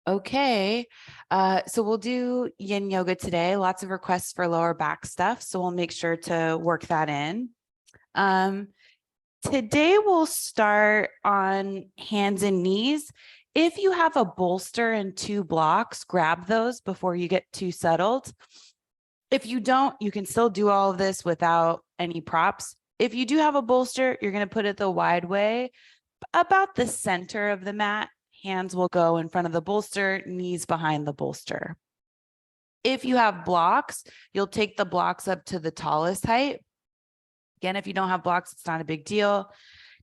Okay, so we'll do yin yoga today. Lots of requests for lower back stuff, so we'll make sure to work that in. Um, Today we'll start on hands and knees. If you have a bolster and 2 blocks, grab those before you get too settled. If you don't, you can still do all of this without any props. If you do have a bolster, you're going to put it the wide way, about the center of the mat. Hands will go in front of the bolster, knees behind the bolster. If you have blocks, you'll take the blocks up to the tallest height. Again, if you don't have blocks, it's not a big deal.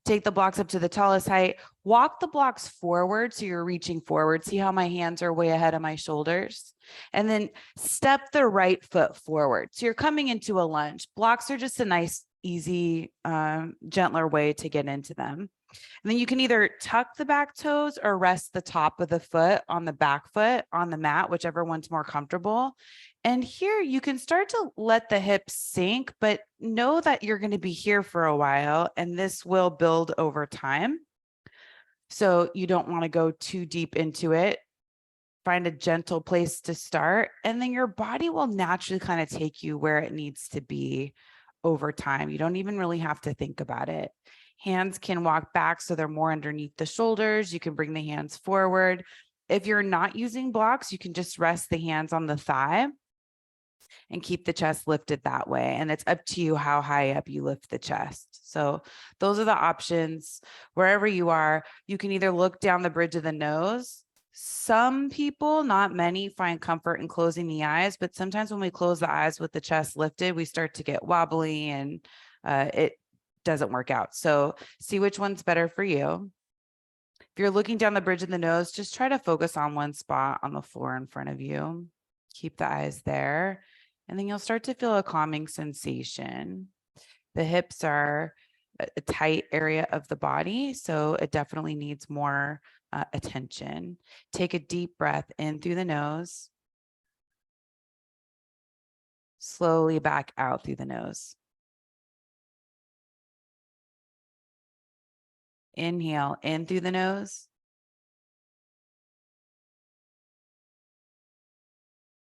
Take the blocks up to the tallest height. Walk the blocks forward so you're reaching forward. See how my hands are way ahead of my shoulders? And then step the right foot forward. So you're coming into a lunge. Blocks are just a nice, easy, gentler way to get into them. And then you can either tuck the back toes or rest the top of the foot on the back foot on the mat, whichever one's more comfortable. And here you can start to let the hips sink, but know that you're going to be here for a while and this will build over time. So you don't want to go too deep into it. Find a gentle place to start, and then your body will naturally kind of take you where it needs to be over time. You don't even really have to think about it. Hands can walk back so they're more underneath the shoulders. You can bring the hands forward. If you're not using blocks, you can just rest the hands on the thigh and keep the chest lifted that way. And it's up to you how high up you lift the chest. So those are the options. Wherever you are, you can either look down the bridge of the nose. Some people, not many, find comfort in closing the eyes, but sometimes when we close the eyes with the chest lifted, we start to get wobbly and it doesn't work out. So see which one's better for you. If you're looking down the bridge of the nose, just try to focus on one spot on the floor in front of you. Keep the eyes there, and then you'll start to feel a calming sensation. The hips are a tight area of the body, so it definitely needs more attention. Take a deep breath in through the nose. Slowly back out through the nose. Inhale in through the nose.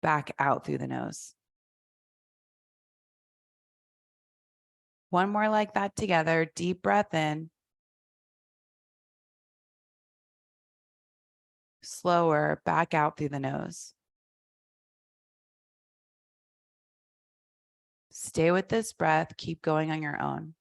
Back out through the nose. One more like that together. Deep breath in. Slower, back out through the nose. Stay with this breath. Keep going on your own.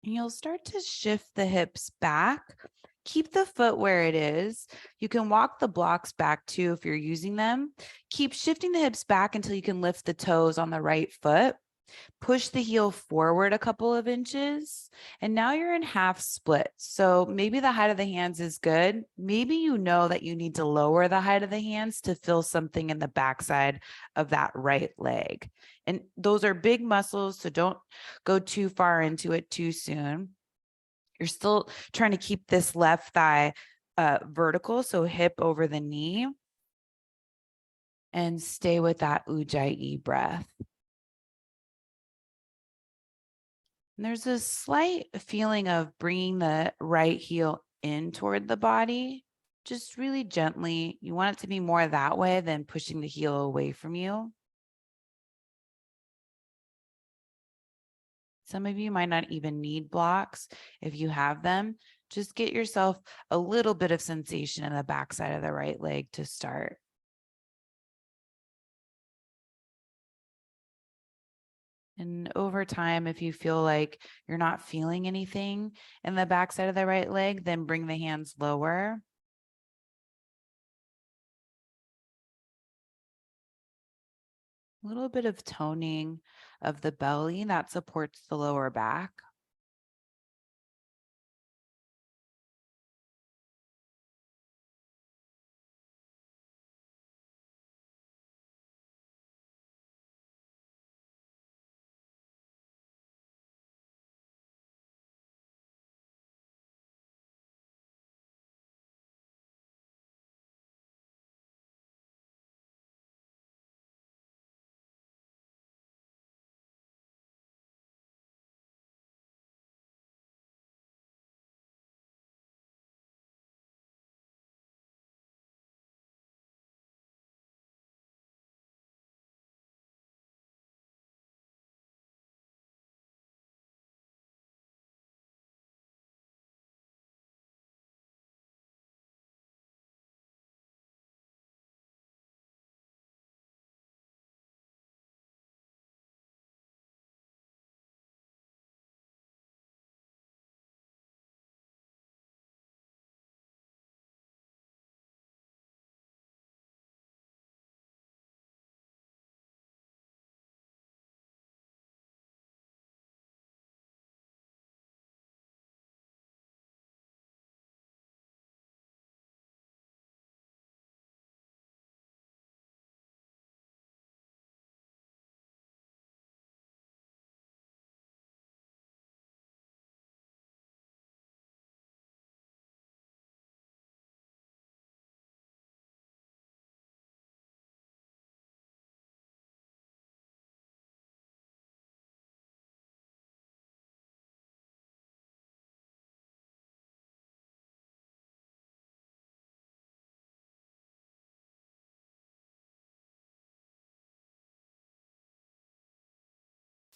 And you'll start to shift the hips back. Keep the foot where it is. You can walk the blocks back too if you're using them. Keep shifting the hips back until you can lift the toes on the right foot. Push the heel forward a couple of inches, and now you're in half split. So maybe the height of the hands is good. Maybe you know that you need to lower the height of the hands to feel something in the backside of that right leg. And those are big muscles, so don't go too far into it too soon. You're still trying to keep this left thigh vertical, so hip over the knee. And stay with that Ujjayi breath. And there's a slight feeling of bringing the right heel in toward the body, just really gently. You want it to be more that way than pushing the heel away from you. Some of you might not even need blocks. If you have them, just get yourself a little bit of sensation in the backside of the right leg to start. And over time, if you feel like you're not feeling anything in the backside of the right leg, then bring the hands lower. A little bit of toning of the belly that supports the lower back.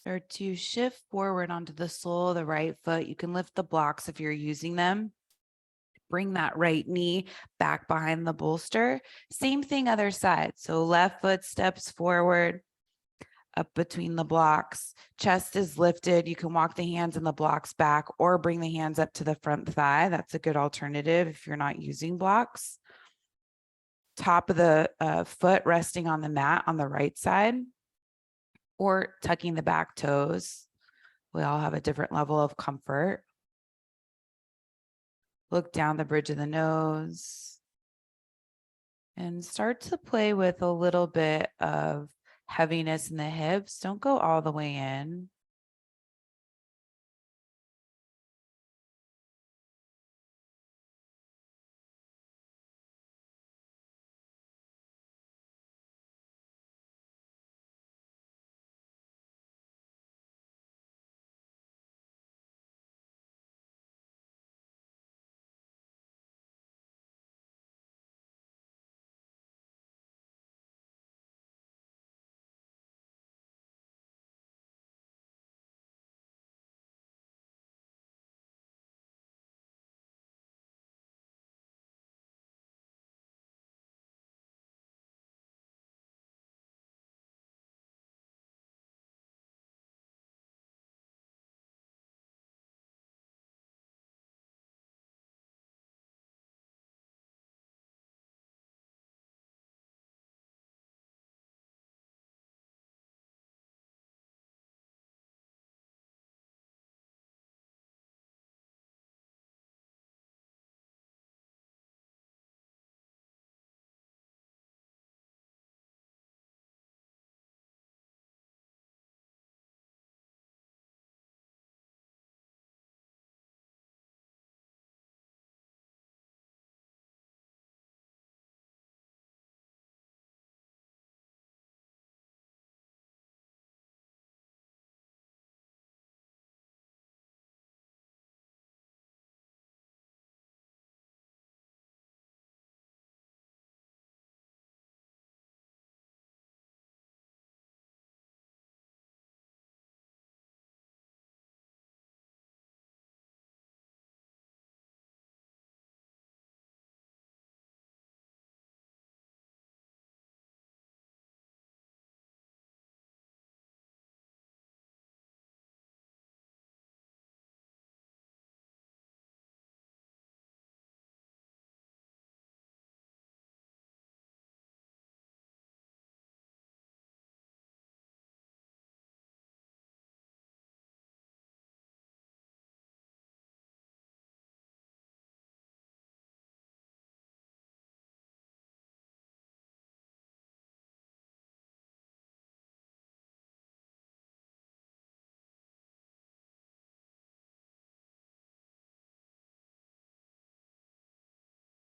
Start to shift forward onto the sole of the right foot. You can lift the blocks if you're using them. Bring that right knee back behind the bolster. Same thing, other side. So left foot steps forward, up between the blocks. Chest is lifted. You can walk the hands and the blocks back or bring the hands up to the front thigh. That's a good alternative if you're not using blocks. Top of the foot resting on the mat on the right side or tucking the back toes. We all have a different level of comfort. Look down the bridge of the nose and start to play with a little bit of heaviness in the hips. Don't go all the way in.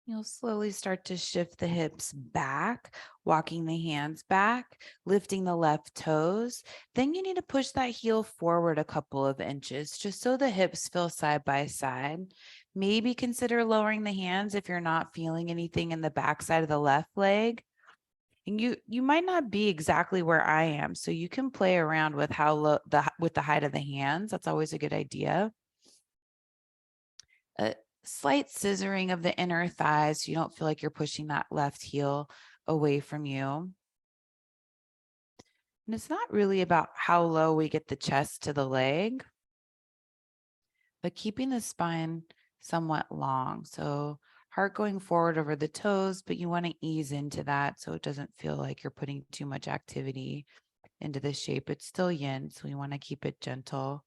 You'll slowly start to shift the hips back, walking the hands back, lifting the left toes. Then you need to push that heel forward a couple of inches just so the hips feel side by side. Maybe consider lowering the hands if you're not feeling anything in the back side of the left leg. And you might not be exactly where I am, so you can play around with how low with the height of the hands. That's always a good idea. A slight scissoring of the inner thighs so you don't feel like you're pushing that left heel away from you. And it's not really about how low we get the chest to the leg, but keeping the spine somewhat long. So heart going forward over the toes, but you want to ease into that so it doesn't feel like you're putting too much activity into the shape. It's still yin, so we want to keep it gentle.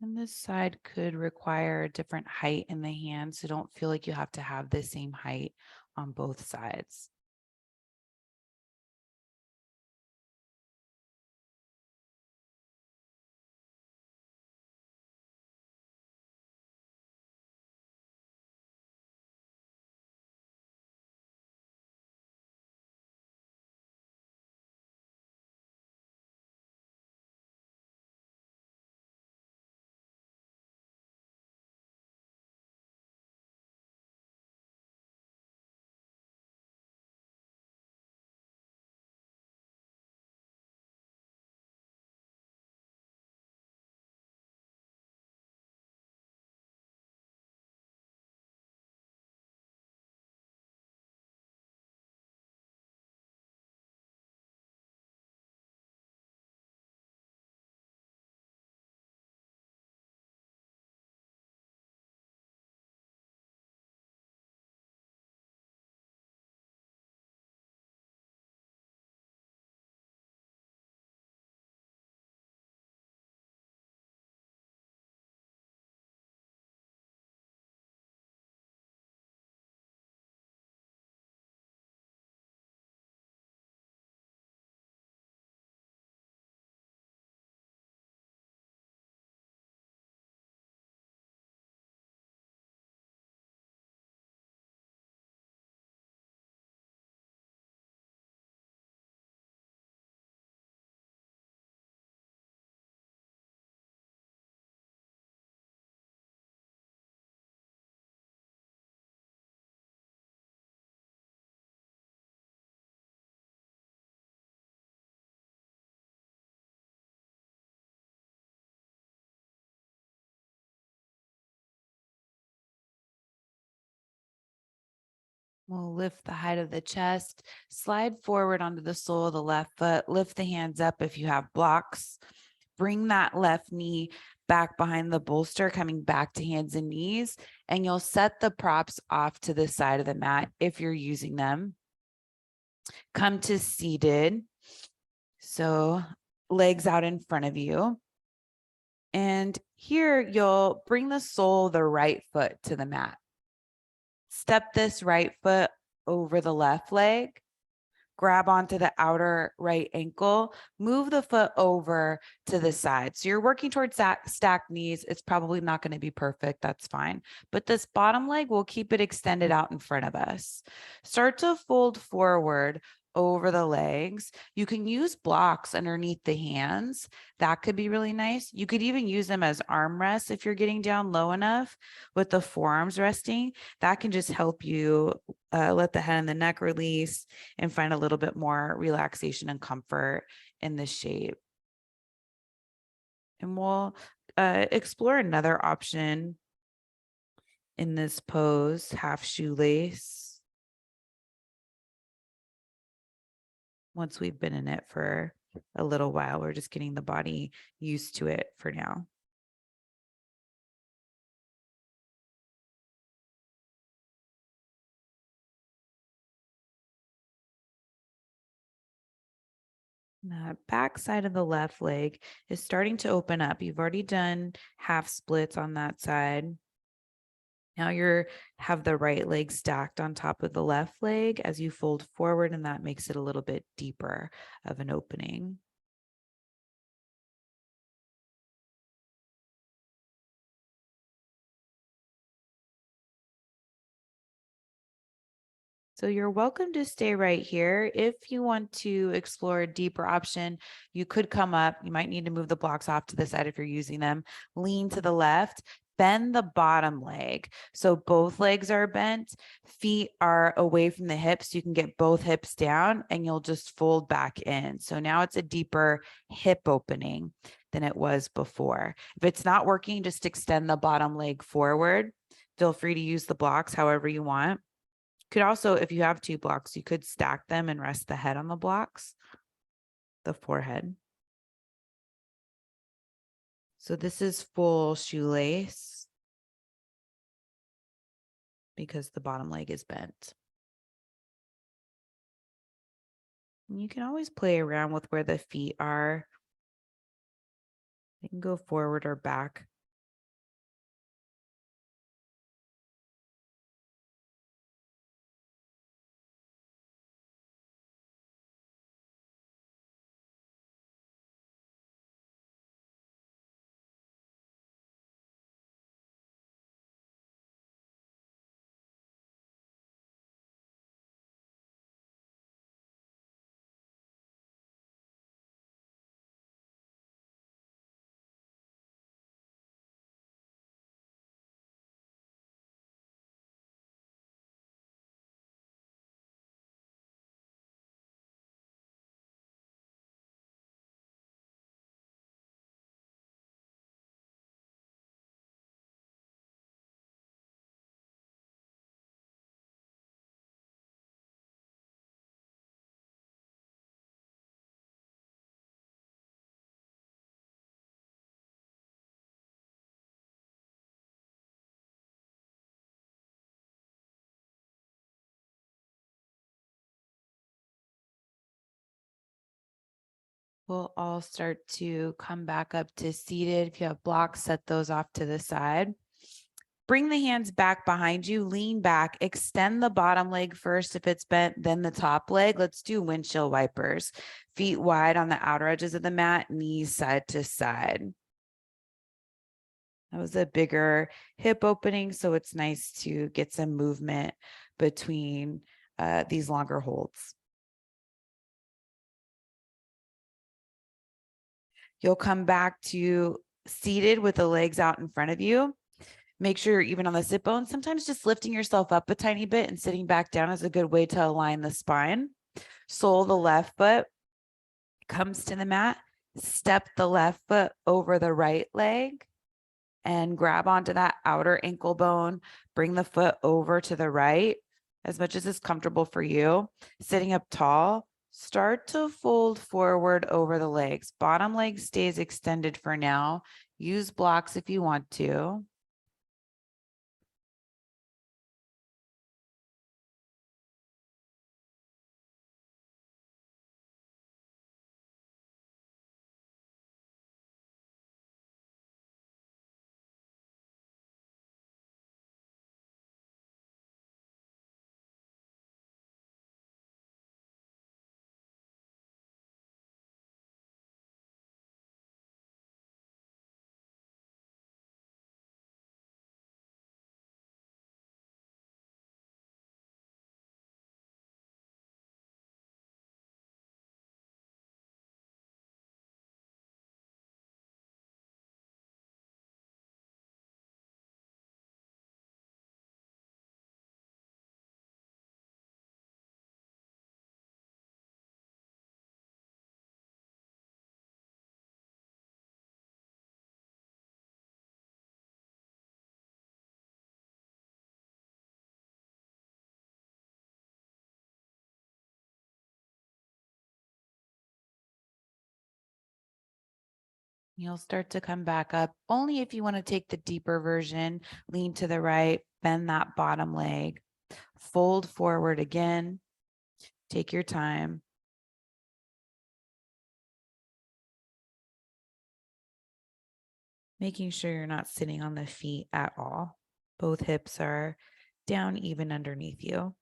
And this side could require a different height in the hand, so don't feel like you have to have the same height on both sides. We'll lift the height of the chest, slide forward onto the sole of the left foot, lift the hands up if you have blocks. Bring that left knee back behind the bolster, coming back to hands and knees, and you'll set the props off to the side of the mat if you're using them. Come to seated. So legs out in front of you. And here you'll bring the sole of the right foot to the mat. Step this right foot over the left leg, grab onto the outer right ankle, move the foot over to the side. So you're working towards that stacked knees. It's probably not going to be perfect. That's fine. But this bottom leg, will keep it extended out in front of us. Start to fold forward over the legs. You can use blocks underneath the hands. That could be really nice. You could even use them as arm rests if you're getting down low enough with the forearms resting. That can just help you let the head and the neck release and find a little bit more relaxation and comfort in the shape. And we'll explore another option in this pose, half shoelace. Once we've been in it for a little while, we're just getting the body used to it for now. That back side of the left leg is starting to open up. You've already done half splits on that side. Now you're have the right leg stacked on top of the left leg as you fold forward, and that makes it a little bit deeper of an opening. So you're welcome to stay right here. If you want to explore a deeper option, you could come up. You might need to move the blocks off to the side if you're using them. Lean to the left, bend the bottom leg. So both legs are bent, feet are away from the hips. You can get both hips down and you'll just fold back in. So now it's a deeper hip opening than it was before. If it's not working, just extend the bottom leg forward. Feel free to use the blocks however you want. Could also, if you have two blocks, you could stack them and rest the head on the blocks, the forehead. So this is full shoelace because the bottom leg is bent. And you can always play around with where the feet are. They can go forward or back. We'll all start to come back up to seated. If you have blocks, set those off to the side. Bring the hands back behind you, lean back, extend the bottom leg first if it's bent, then the top leg. Let's do windshield wipers. Feet wide on the outer edges of the mat, knees side to side. That was a bigger hip opening, so it's nice to get some movement between these longer holds. You'll come back to seated with the legs out in front of you. Make sure you're even on the sit bones. Sometimes just lifting yourself up a tiny bit and sitting back down is a good way to align the spine. Sole the left foot comes to the mat. Step the left foot over the right leg and grab onto that outer ankle bone. Bring the foot over to the right as much as is comfortable for you. Sitting up tall, start to fold forward over the legs. Bottom leg stays extended for now. Use blocks if you want to. You'll start to come back up only if you want to take the deeper version. Lean to the right, bend that bottom leg, fold forward again. Take your time. Making sure you're not sitting on the feet at all. Both hips are down even underneath you.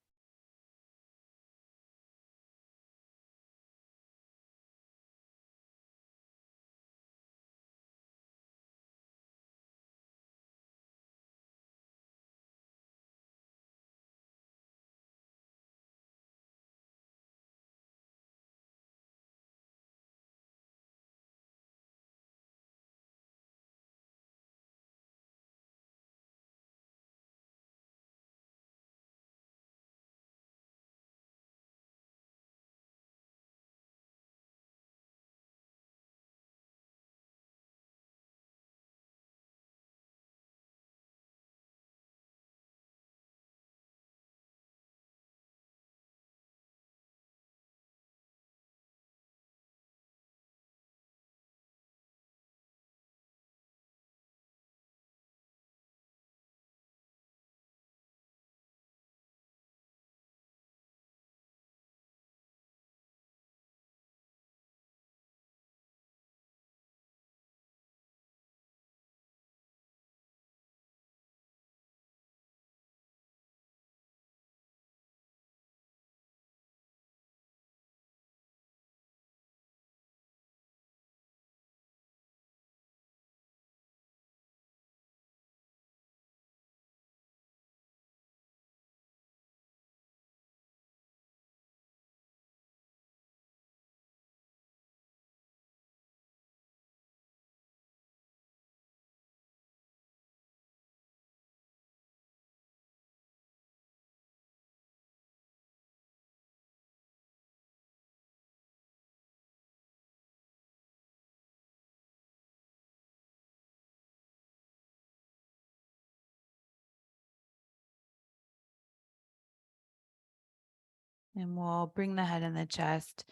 And we'll bring the head and the chest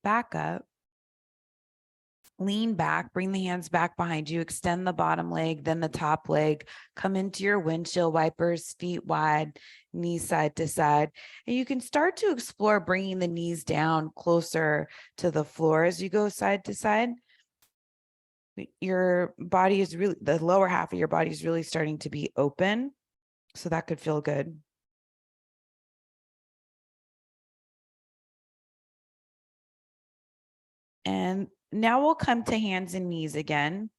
back up. Lean back, bring the hands back behind you, extend the bottom leg, then the top leg, come into your windshield wipers, feet wide, knees side to side. And you can start to explore bringing the knees down closer to the floor as you go side to side. Your body is really, the lower half of your body is really starting to be open. So that could feel good. And now we'll come to hands and knees again.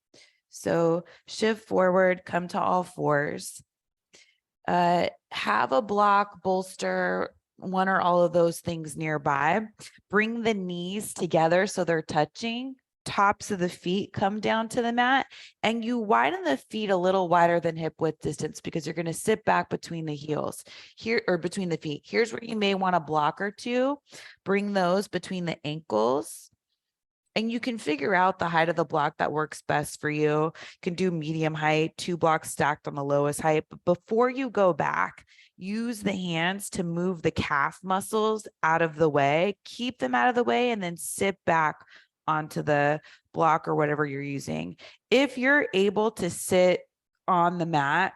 So shift forward, come to all fours. Have a block, bolster, one or all of those things nearby. Bring the knees together so they're touching. Tops of the feet come down to the mat, and you widen the feet a little wider than hip width distance because you're going to sit back between the heels here or between the feet. Here's where you may want a block or two. Bring those between the ankles. And you can figure out the height of the block that works best for you. You can do medium height, 2 blocks stacked on the lowest height. But before you go back, use the hands to move the calf muscles out of the way, keep them out of the way, and then sit back onto the block or whatever you're using. If you're able to sit on the mat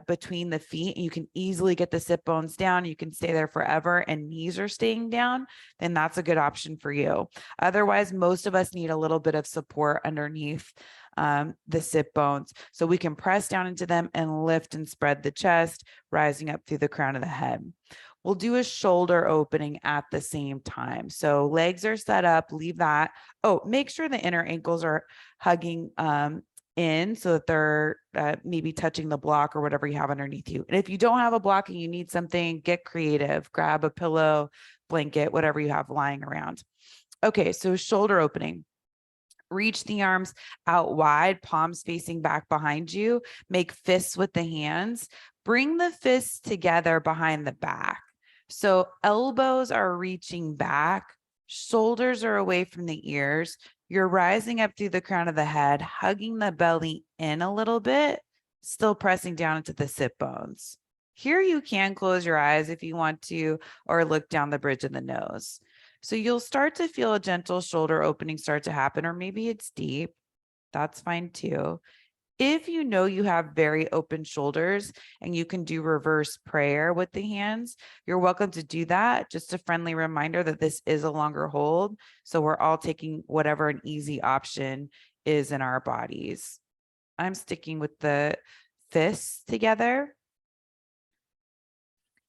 between the feet, and you can easily get the sit bones down, you can stay there forever, and knees are staying down, then that's a good option for you. Otherwise, most of us need a little bit of support underneath the sit bones so we can press down into them and lift and spread the chest, rising up through the crown of the head. We'll do a shoulder opening at the same time. So legs are set up, leave that. Oh, make sure the inner ankles are hugging in so that they're maybe touching the block or whatever you have underneath you. And if you don't have a block and you need something, get creative, grab a pillow, blanket, whatever you have lying around. Okay, so shoulder opening. Reach the arms out wide, palms facing back behind you. Make fists with the hands. Bring the fists together behind the back. So elbows are reaching back, shoulders are away from the ears. You're rising up through the crown of the head, hugging the belly in a little bit, still pressing down into the sit bones. Here you can close your eyes if you want to, or look down the bridge of the nose. So you'll start to feel a gentle shoulder opening start to happen, or maybe it's deep. That's fine too. If you know you have very open shoulders and you can do reverse prayer with the hands, you're welcome to do that. Just a friendly reminder that this is a longer hold. So we're all taking whatever an easy option is in our bodies. I'm sticking with the fists together.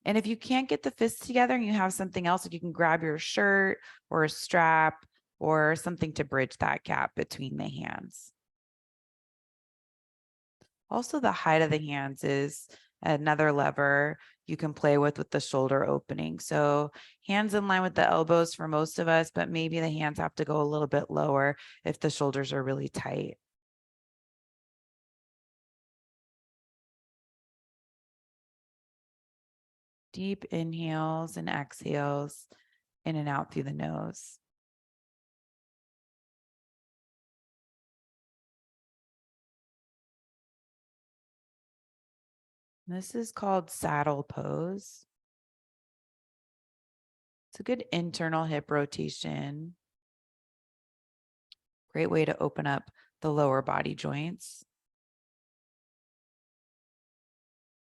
And if you can't get the fists together and you have something else, like you can grab your shirt or a strap or something to bridge that gap between the hands. Also, the height of the hands is another lever you can play with the shoulder opening. So hands in line with the elbows for most of us, but maybe the hands have to go a little bit lower if the shoulders are really tight. Deep inhales and exhales in and out through the nose. This is called saddle pose. It's a good internal hip rotation. Great way to open up the lower body joints.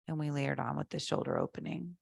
And we layered on with the shoulder opening.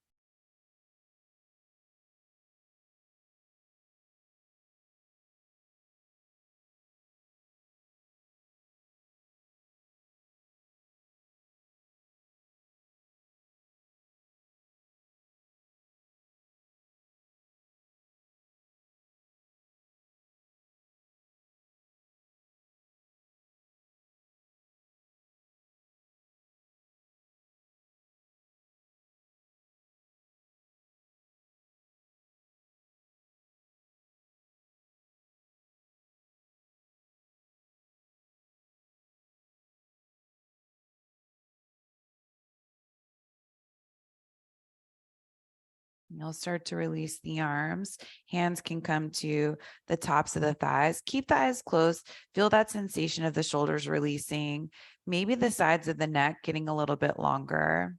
You'll start to release the arms. Hands can come to the tops of the thighs. Keep the eyes closed. Feel that sensation of the shoulders releasing, maybe the sides of the neck getting a little bit longer.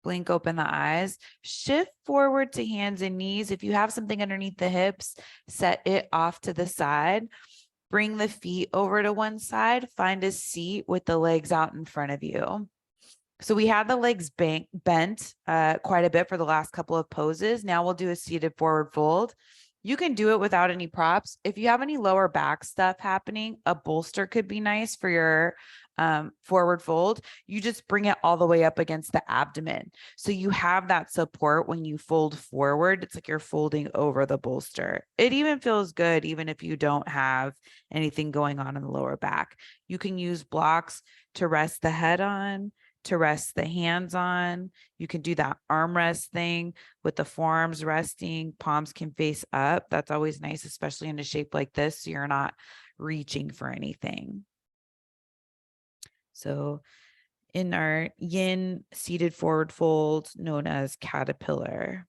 Blink open the eyes. Shift forward to hands and knees. If you have something underneath the hips, set it off to the side. Bring the feet over to one side. Find a seat with the legs out in front of you. So we had the legs bent quite a bit for the last couple of poses. Now we'll do a seated forward fold. You can do it without any props. If you have any lower back stuff happening, a bolster could be nice for your forward fold. You just bring it all the way up against the abdomen. So you have that support when you fold forward. It's like you're folding over the bolster. It even feels good, even if you don't have anything going on in the lower back. You can use blocks to rest the head on, to rest the hands on. You can do that armrest thing with the forearms resting, palms can face up. That's always nice, especially in a shape like this, so you're not reaching for anything. So in our yin seated forward fold, known as caterpillar.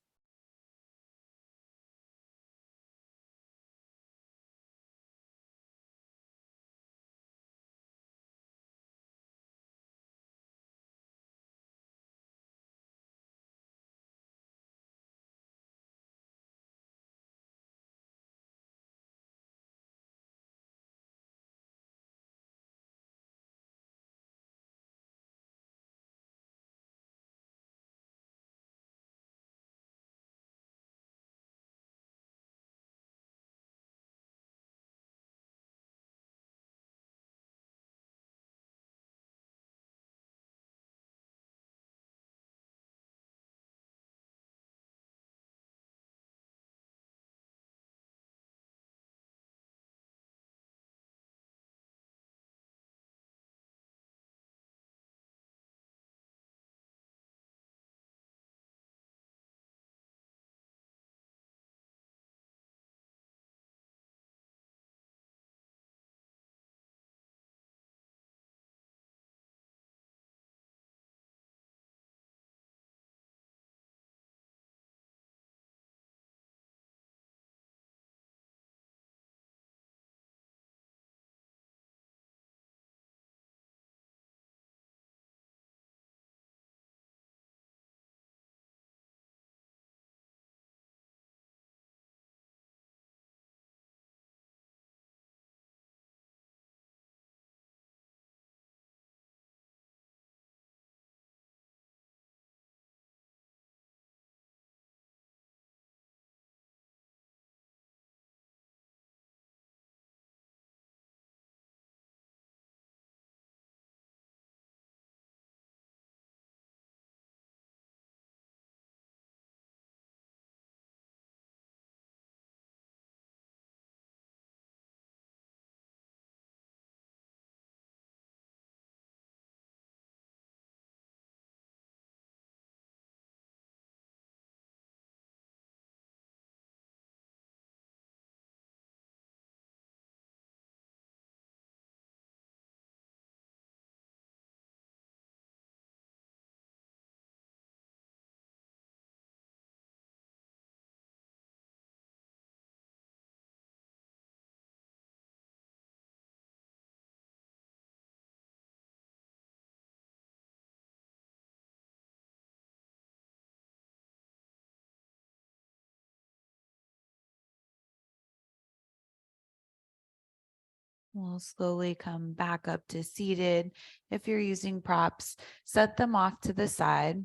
We'll slowly come back up to seated. If you're using props, set them off to the side.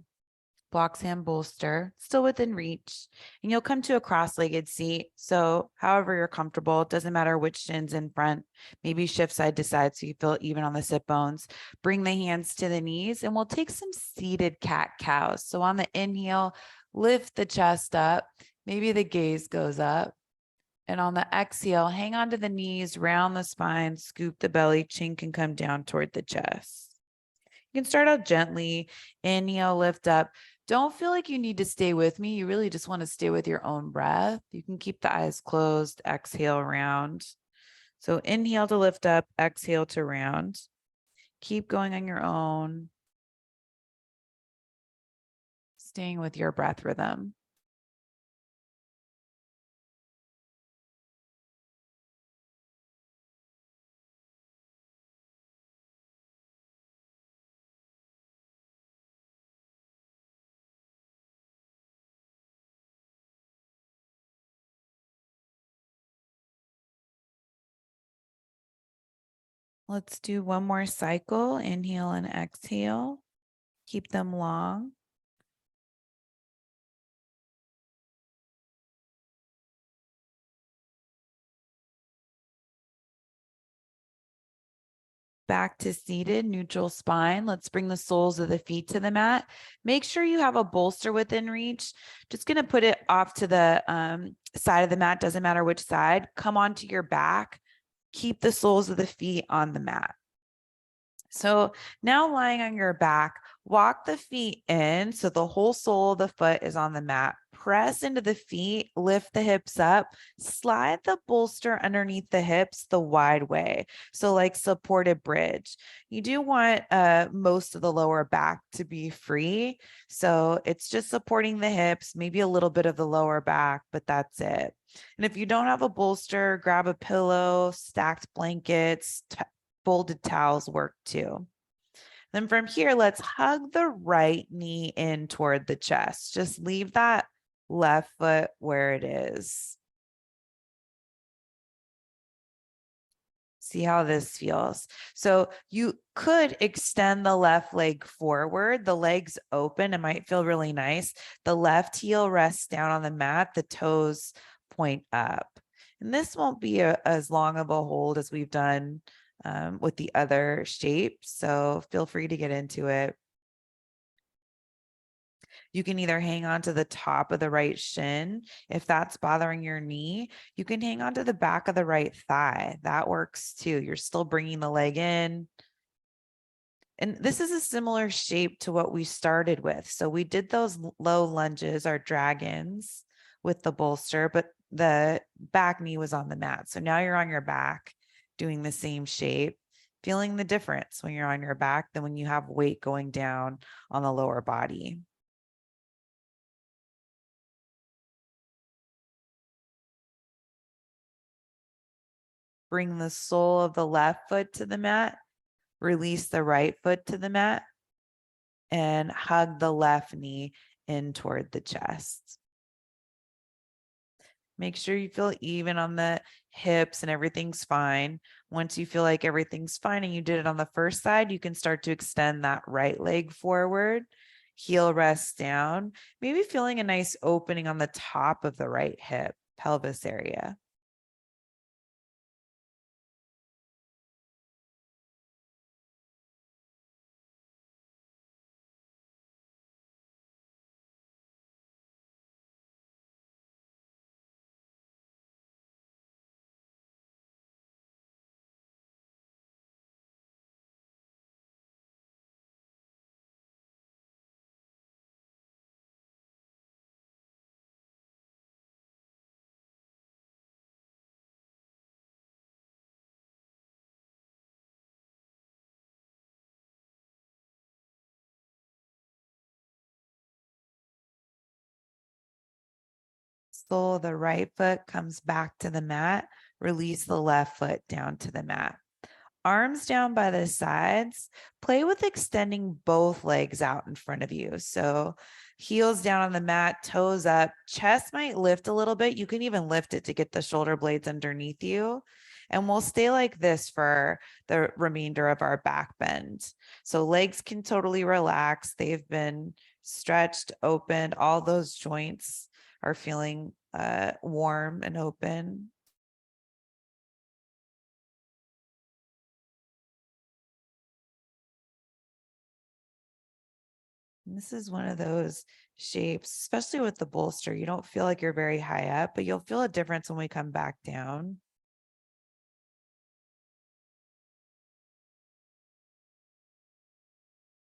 Box hand bolster, still within reach. And you'll come to a cross-legged seat. So however you're comfortable, it doesn't matter which shin's in front. Maybe shift side to side so you feel even on the sit bones. Bring the hands to the knees and we'll take some seated cat-cows. So on the inhale, lift the chest up. Maybe the gaze goes up. And on the exhale, hang onto the knees, round the spine, scoop the belly, chin can come down toward the chest. You can start out gently, inhale, lift up. Don't feel like you need to stay with me. You really just want to stay with your own breath. You can keep the eyes closed, exhale, round. So inhale to lift up, exhale to round. Keep going on your own, staying with your breath rhythm. Let's do one more cycle. Inhale and exhale. Keep them long. Back to seated, neutral spine. Let's bring the soles of the feet to the mat. Make sure you have a bolster within reach. Just going to put it off to the side of the mat. Doesn't matter which side. Come onto your back. Keep the soles of the feet on the mat. So now lying on your back, walk the feet in so the whole sole of the foot is on the mat. Press into the feet, lift the hips up, slide the bolster underneath the hips the wide way. So like supported bridge. You do want most of the lower back to be free. So it's just supporting the hips, maybe a little bit of the lower back, but that's it. And if you don't have a bolster, grab a pillow, stacked blankets, folded towels work too. Then from here, let's hug the right knee in toward the chest. Just leave that left foot where it is. See how this feels. So you could extend the left leg forward. The leg's open. It might feel really nice. The left heel rests down on the mat. The toes point up. And this won't be as long of a hold as we've done with the other shape. So feel free to get into it. You can either hang on to the top of the right shin. If that's bothering your knee, you can hang on to the back of the right thigh. That works too. You're still bringing the leg in. And this is a similar shape to what we started with. So we did those low lunges, our dragons with the bolster, but the back knee was on the mat. So now you're on your back doing the same shape, feeling the difference when you're on your back than when you have weight going down on the lower body. Bring the sole of the left foot to the mat, release the right foot to the mat, and hug the left knee in toward the chest. Make sure you feel even on the hips and everything's fine. Once you feel like everything's fine and you did it on the first side, you can start to extend that right leg forward, heel rests down, maybe feeling a nice opening on the top of the right hip, pelvis area. Sole of the right foot comes back to the mat. Release the left foot down to the mat. Arms down by the sides. Play with extending both legs out in front of you. So heels down on the mat, toes up, chest might lift a little bit. You can even lift it to get the shoulder blades underneath you. And we'll stay like this for the remainder of our back bend. So legs can totally relax. They've been stretched, opened. All those joints are feeling warm and open. And this is one of those shapes, especially with the bolster. You don't feel like you're very high up, but you'll feel a difference when we come back down.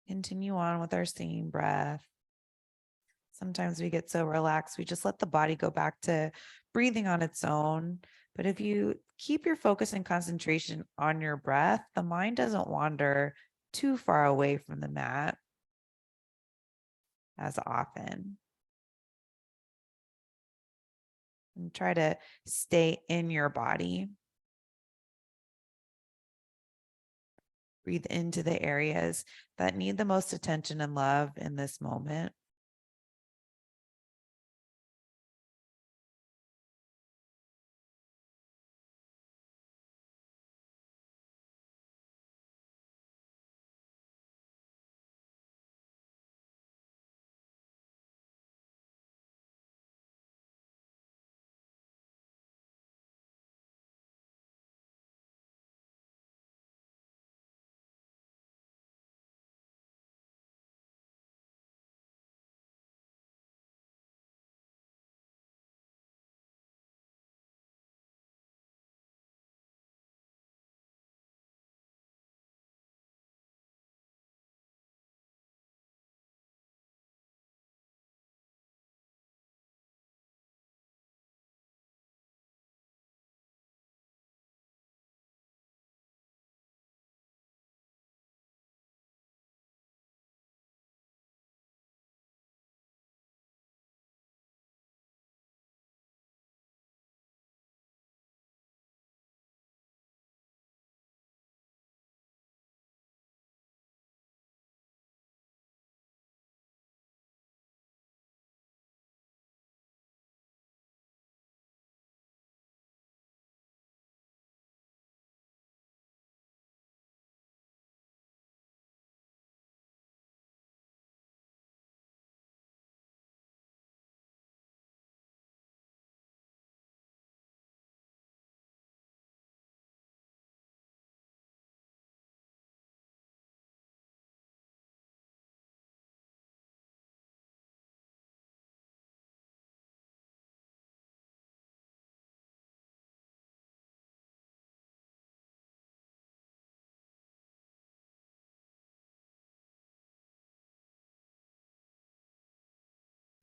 Continue on with our same breath. Sometimes we get so relaxed, we just let the body go back to breathing on its own. But if you keep your focus and concentration on your breath, the mind doesn't wander too far away from the mat as often. And try to stay in your body. Breathe into the areas that need the most attention and love in this moment.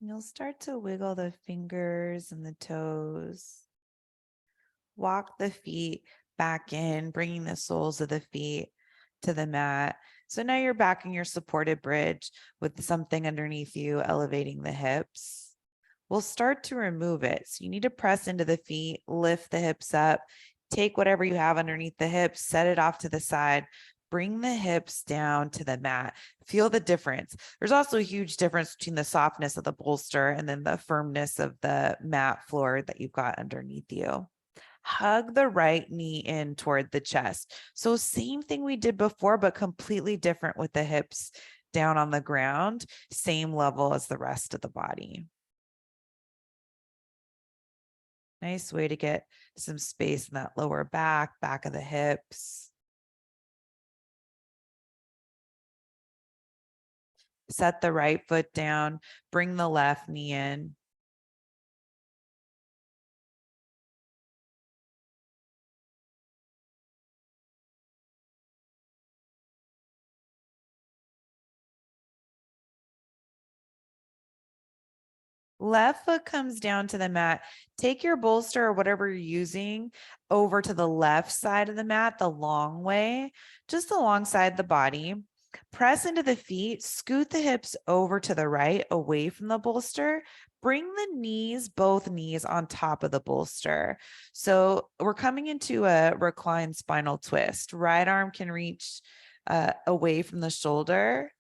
You'll start to wiggle the fingers and the toes. Walk the feet back in, bringing the soles of the feet to the mat. So now you're back in your supported bridge with something underneath you, elevating the hips. We'll start to remove it. So you need to press into the feet, lift the hips up, take whatever you have underneath the hips, set it off to the side, bring the hips down to the mat. Feel the difference. There's also a huge difference between the softness of the bolster and then the firmness of the mat floor that you've got underneath you. Hug the right knee in toward the chest. So same thing we did before, but completely different with the hips down on the ground, same level as the rest of the body. Nice way to get some space in that lower back of the hips. Set the right foot down, bring the left knee in. Left foot comes down to the mat. Take your bolster or whatever you're using over to the left side of the mat, the long way, just alongside the body. Press into the feet, scoot the hips over to the right, away from the bolster. Bring the knees, both knees on top of the bolster. So we're coming into a reclined spinal twist. Right arm can reach away from the shoulder.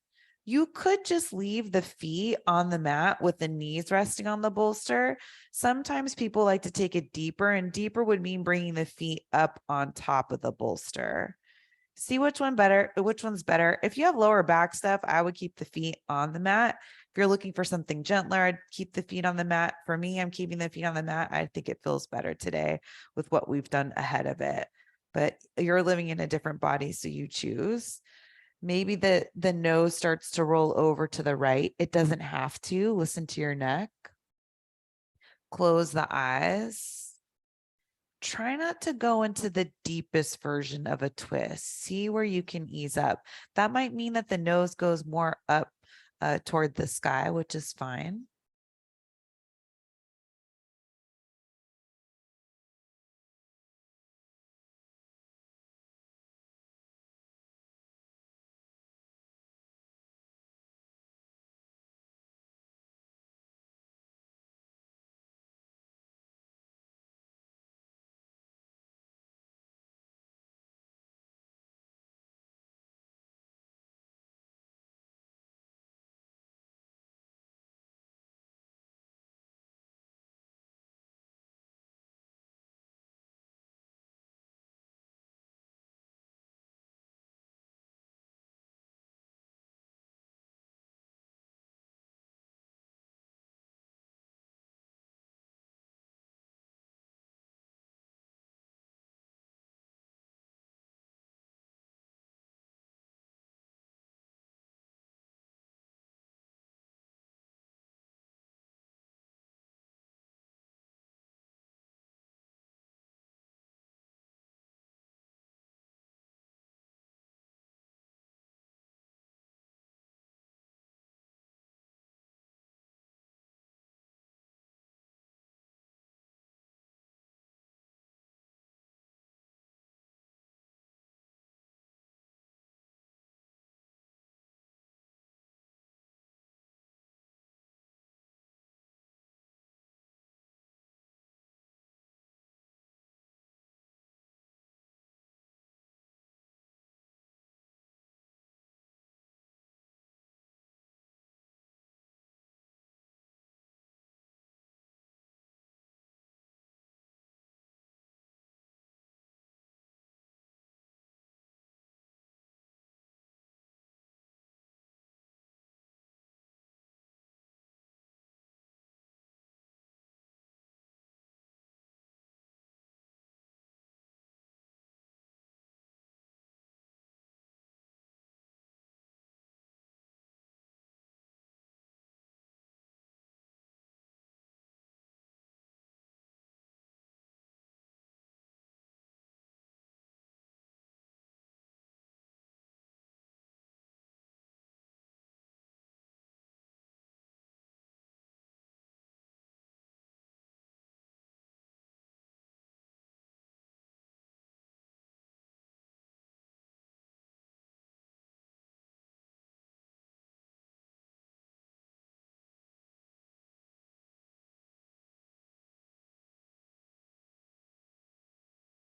You could just leave the feet on the mat with the knees resting on the bolster. Sometimes people like to take it deeper, and deeper would mean bringing the feet up on top of the bolster. See which one's better. If you have lower back stuff, I would keep the feet on the mat. If you're looking for something gentler, I'd keep the feet on the mat. For me, I'm keeping the feet on the mat. I think it feels better today with what we've done ahead of it. But you're living in a different body, so you choose. Maybe the nose starts to roll over to the right. It doesn't have to. Listen to your neck. Close the eyes. Try not to go into the deepest version of a twist. See where you can ease up. That might mean that the nose goes more up toward the sky, which is fine.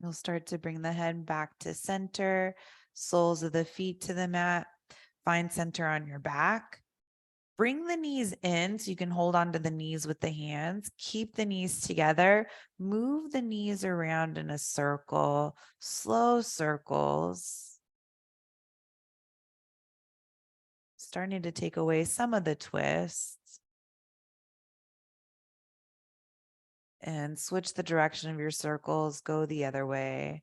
You'll start to bring the head back to center, soles of the feet to the mat. Find center on your back. Bring the knees in so you can hold on to the knees with the hands. Keep the knees together. Move the knees around in a circle, slow circles. Starting to take away some of the twists. And switch the direction of your circles, go the other way.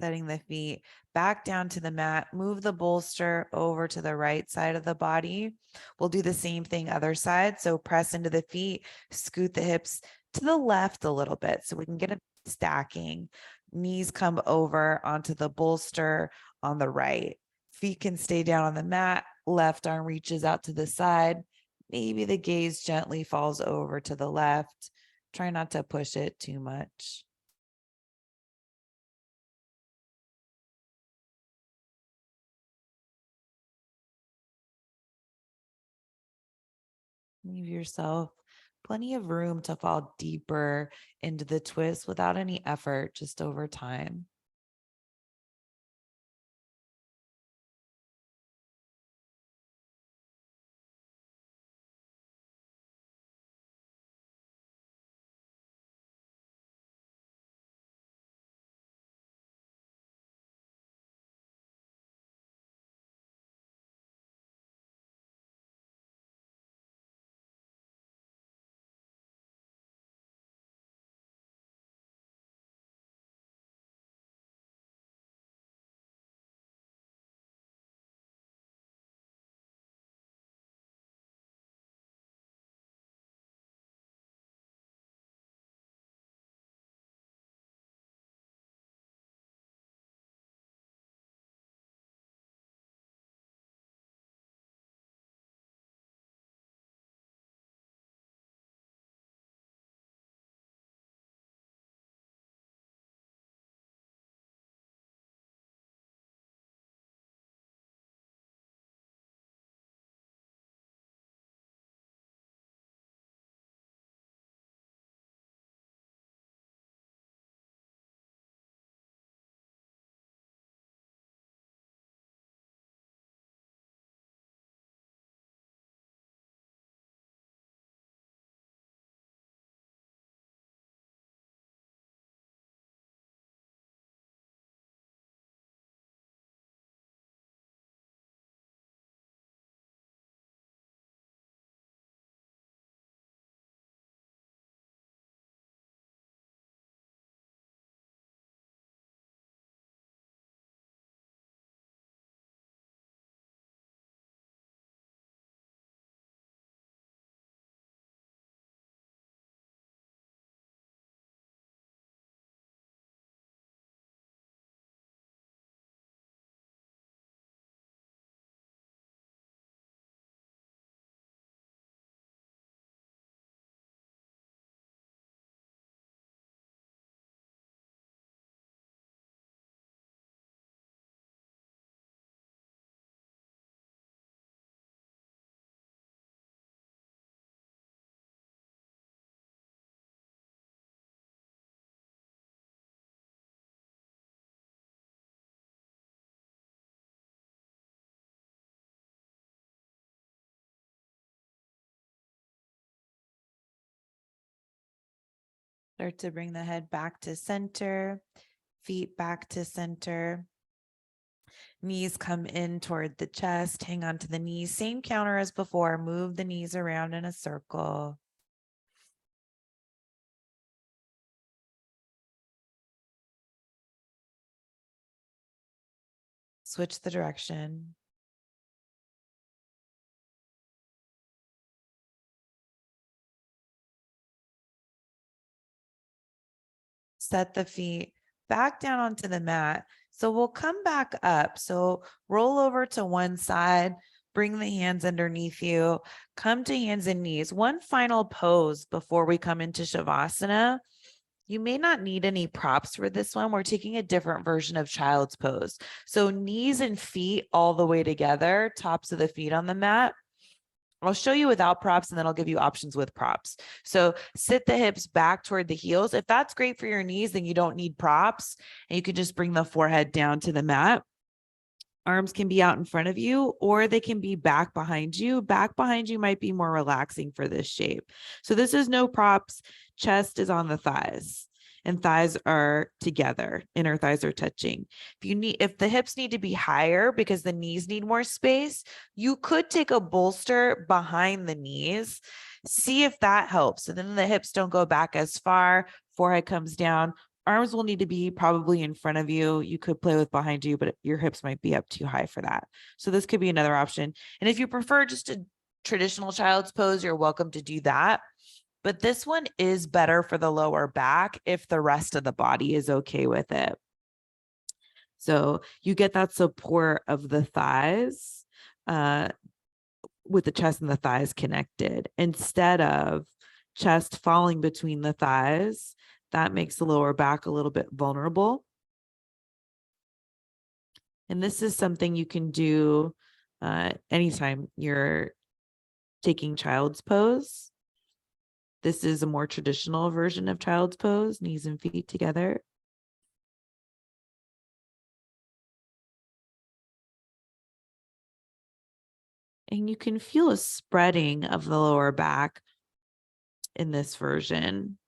Setting the feet back down to the mat, move the bolster over to the right side of the body. We'll do the same thing other side. So press into the feet, scoot the hips to the left a little bit so we can get a stacking. Knees come over onto the bolster on the right. Feet can stay down on the mat. Left arm reaches out to the side. Maybe the gaze gently falls over to the left. Try not to push it too much. Leave yourself plenty of room to fall deeper into the twist without any effort, just over time. Start to bring the head back to center, feet back to center. Knees come in toward the chest, hang on to the knees. Same counter as before. Move the knees around in a circle. Switch the direction. Set the feet back down onto the mat. So we'll come back up. So roll over to one side, bring the hands underneath you, come to hands and knees. One final pose before we come into Shavasana. You may not need any props for this one. We're taking a different version of child's pose. So knees and feet all the way together, tops of the feet on the mat. I'll show you without props and then I'll give you options with props. So sit the hips back toward the heels. If that's great for your knees, then you don't need props and you can just bring the forehead down to the mat. Arms can be out in front of you or they can be back behind you. Back behind you might be more relaxing for this shape. So this is no props. Chest is on the thighs and thighs are together. Inner thighs are touching. If the hips need to be higher because the knees need more space, you could take a bolster behind the knees. See if that helps. And then the hips don't go back as far. Forehead comes down. Arms will need to be probably in front of you. You could play with behind you, but your hips might be up too high for that. So this could be another option. And if you prefer just a traditional child's pose, you're welcome to do that. But this one is better for the lower back if the rest of the body is okay with it. So you get that support of the thighs with the chest and the thighs connected instead of chest falling between the thighs. That makes the lower back a little bit vulnerable. And this is something you can do anytime you're taking child's pose. This is a more traditional version of child's pose, knees and feet together. And you can feel a spreading of the lower back in this version.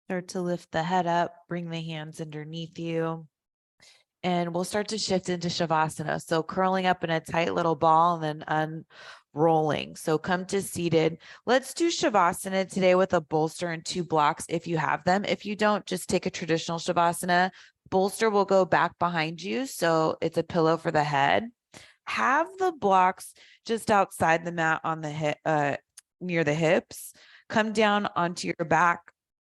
Start to lift the head up, bring the hands underneath you. And we'll start to shift into Shavasana. So curling up in a tight little ball and then unrolling. So come to seated. Let's do Shavasana today with a bolster and 2 blocks if you have them. If you don't, just take a traditional Shavasana. Bolster will go back behind you. So it's a pillow for the head. Have the blocks just outside the mat on the hip, near the hips. Come down onto your back.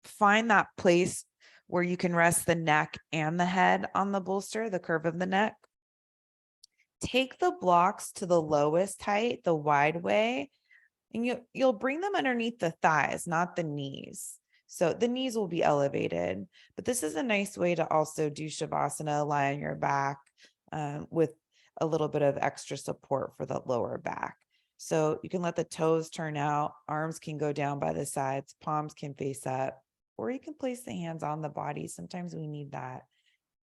Find that place where you can rest the neck and the head on the bolster, the curve of the neck. Take the blocks to the lowest height, the wide way, and you'll bring them underneath the thighs, not the knees. So the knees will be elevated, but this is a nice way to also do Shavasana, lie on your back with a little bit of extra support for the lower back. So you can let the toes turn out, arms can go down by the sides, palms can face up, or you can place the hands on the body. Sometimes we need that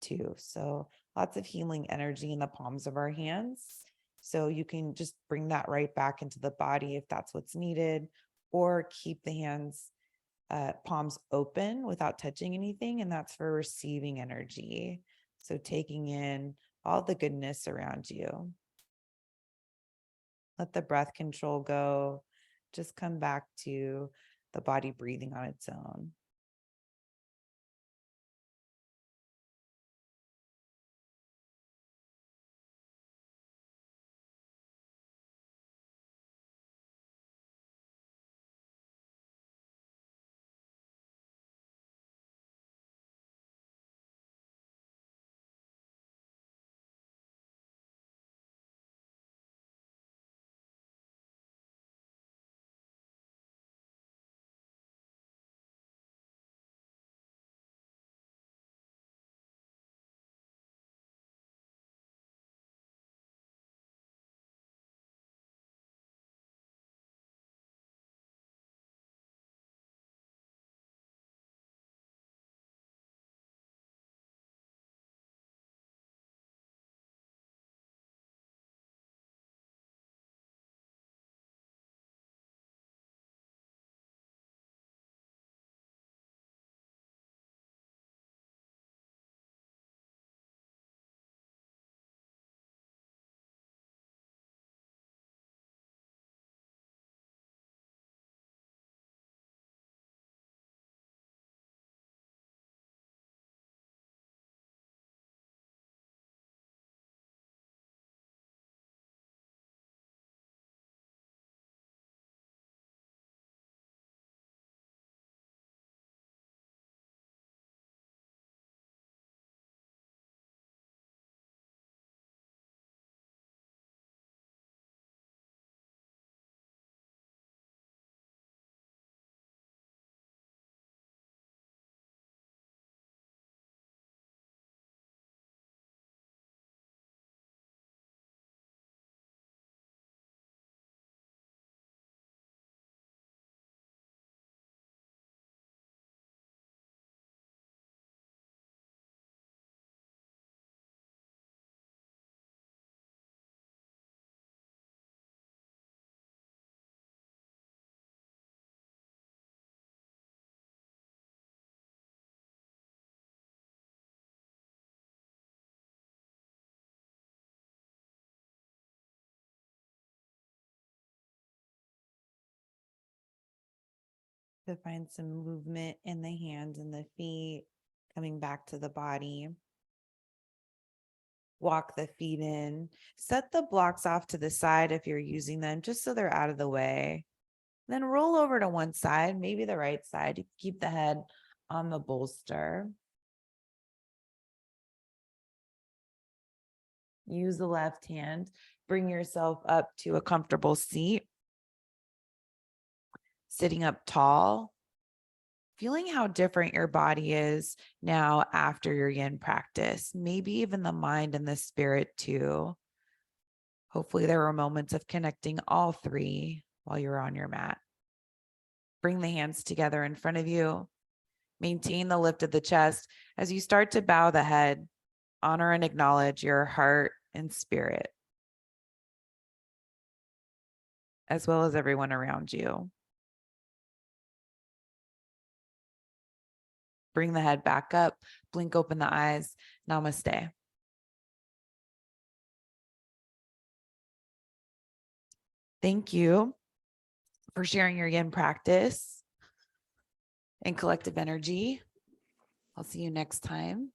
too. So lots of healing energy in the palms of our hands. So you can just bring that right back into the body if that's what's needed, or keep the hands, palms open without touching anything. And that's for receiving energy. So taking in all the goodness around you. Let the breath control go. Just come back to the body breathing on its own. to find some movement in the hands and the feet, coming back to the body. Walk the feet in. Set the blocks off to the side if you're using them, just so they're out of the way. Then roll over to one side, maybe the right side. Keep the head on the bolster. Use the left hand. Bring yourself up to a comfortable seat. Sitting up tall. Feeling how different your body is now after your yin practice, maybe even the mind and the spirit too. Hopefully there were moments of connecting all three while you're on your mat. Bring the hands together in front of you. Maintain the lift of the chest as you start to bow the head. Honor and acknowledge your heart and spirit, as well as everyone around you. Bring the head back up, blink open the eyes. Namaste. Thank you for sharing your yin practice and collective energy. I'll see you next time.